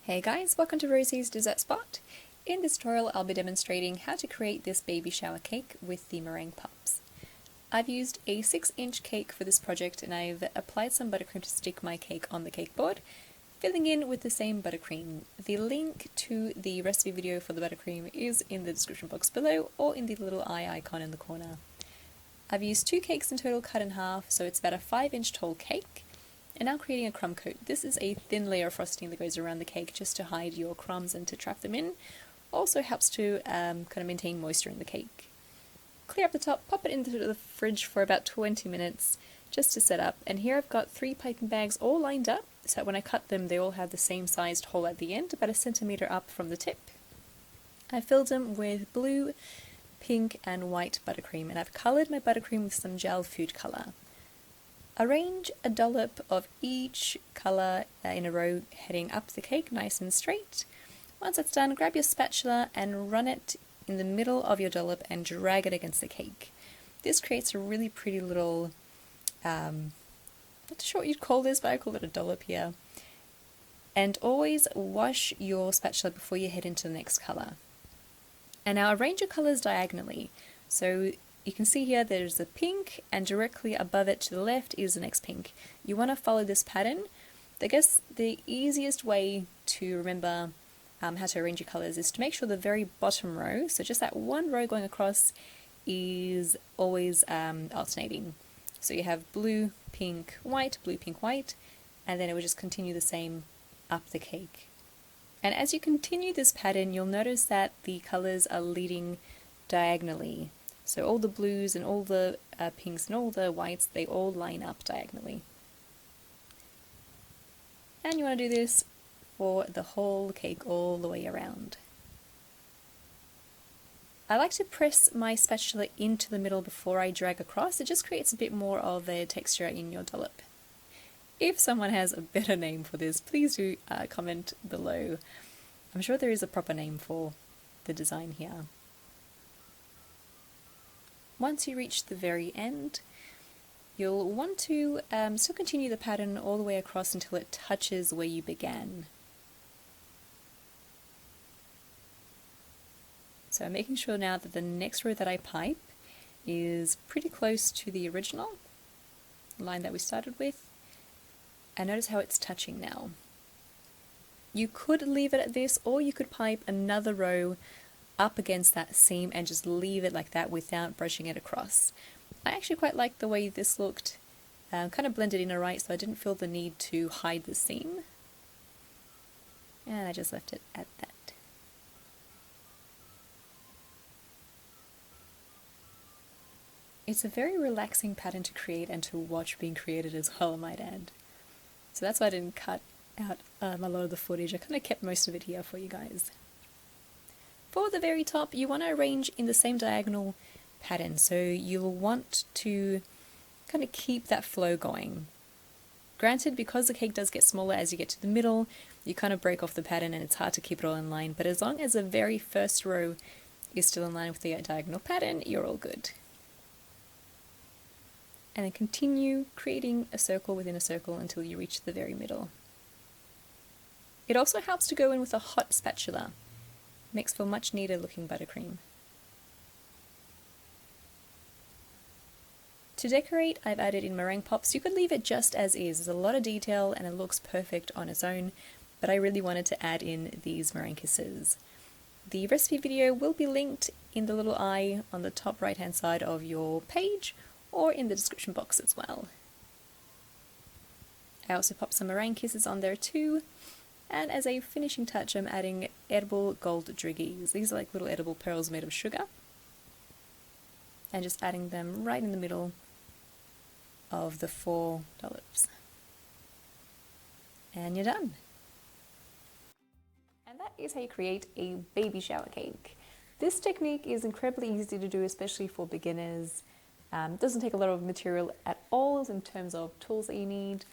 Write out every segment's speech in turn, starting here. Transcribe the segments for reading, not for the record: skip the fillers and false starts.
Hey guys, welcome to Rosie's Dessert Spot. In this tutorial I'll be demonstrating how to create this baby shower cake with the meringue pops. I've used a 6-inch cake for this project and I've applied some buttercream to stick my cake on the cake board, filling in with the same buttercream. The link to the recipe video for the buttercream is in the description box below or in the little eye icon in the corner. I've used 2 cakes in total cut in half, so it's about a 5-inch tall cake. And now creating a crumb coat. This is a thin layer of frosting that goes around the cake just to hide your crumbs and to trap them in. Also helps to kind of maintain moisture in the cake. Clear up the top, pop it into the fridge for about 20 minutes just to set up. And here I've got 3 piping bags all lined up, so that when I cut them they all have the same sized hole at the end, about a centimetre up from the tip. I filled them with blue, pink and white buttercream, and I've coloured my buttercream with some gel food colour. Arrange a dollop of each colour in a row heading up the cake nice and straight. Once that's done, grab your spatula and run it in the middle of your dollop and drag it against the cake. This creates a really pretty little, not sure what you'd call this, but I call it a dollop here. And always wash your spatula before you head into the next colour. And now arrange your colours diagonally. So you can see here there's a pink and directly above it to the left is the next pink. You want to follow this pattern. I guess the easiest way to remember how to arrange your colours is to make sure the very bottom row, so just that one row going across, is always alternating. So you have blue, pink, white, and then it will just continue the same up the cake. And as you continue this pattern, you'll notice that the colours are leading diagonally. So all the blues and all the pinks and all the whites, they all line up diagonally. And you want to do this for the whole cake all the way around. I like to press my spatula into the middle before I drag across. It just creates a bit more of a texture in your dollop. If someone has a better name for this, please do comment below. I'm sure there is a proper name for the design here. Once you reach the very end, you'll want to still continue the pattern all the way across until it touches where you began. So I'm making sure now that the next row that I pipe is pretty close to the original line that we started with. And notice how it's touching now. You could leave it at this, or you could pipe another row up against that seam and just leave it like that without brushing it across. I actually quite like the way this looked, kind of blended in alright, so I didn't feel the need to hide the seam. And I just left it at that. It's a very relaxing pattern to create and to watch being created as well, I might add. So that's why I didn't cut out a lot of the footage. I kind of kept most of it here for you guys. For the very top, you want to arrange in the same diagonal pattern, so you'll want to kind of keep that flow going. Granted, because the cake does get smaller as you get to the middle, you kind of break off the pattern and it's hard to keep it all in line, but as long as the very first row is still in line with the diagonal pattern, you're all good. And then continue creating a circle within a circle until you reach the very middle. It also helps to go in with a hot spatula. Makes for much neater looking buttercream. To decorate, I've added in meringue pops. You could leave it just as is. There's a lot of detail and it looks perfect on its own, but I really wanted to add in these meringue kisses. The recipe video will be linked in the little eye on the top right hand side of your page or in the description box as well. I also popped some meringue kisses on there too. And as a finishing touch, I'm adding edible gold driggies. These are like little edible pearls made of sugar. And just adding them right in the middle of the 4 dollops. And you're done. And that is how you create a baby shower cake. This technique is incredibly easy to do, especially for beginners. Doesn't take a lot of material at all in terms of tools that you need.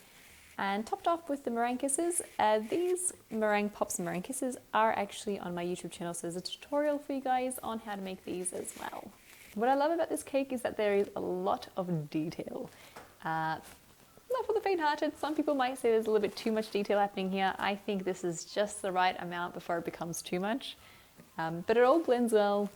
And topped off with the meringue kisses. These meringue pops and meringue kisses are actually on my YouTube channel, so there's a tutorial for you guys on how to make these as well. What I love about this cake is that there is a lot of detail. not for the faint-hearted. Some people might say there's a little bit too much detail happening here. I think this is just the right amount before it becomes too much. But it all blends well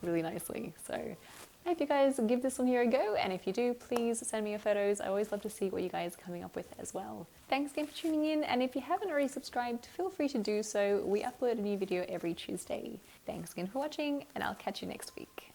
really nicely. So I hope you guys give this one here a go, and if you do, please send me your photos. I always love to see what you guys are coming up with as well. Thanks again for tuning in, and if you haven't already subscribed, feel free to do so. We upload a new video every Tuesday. Thanks again for watching, and I'll catch you next week.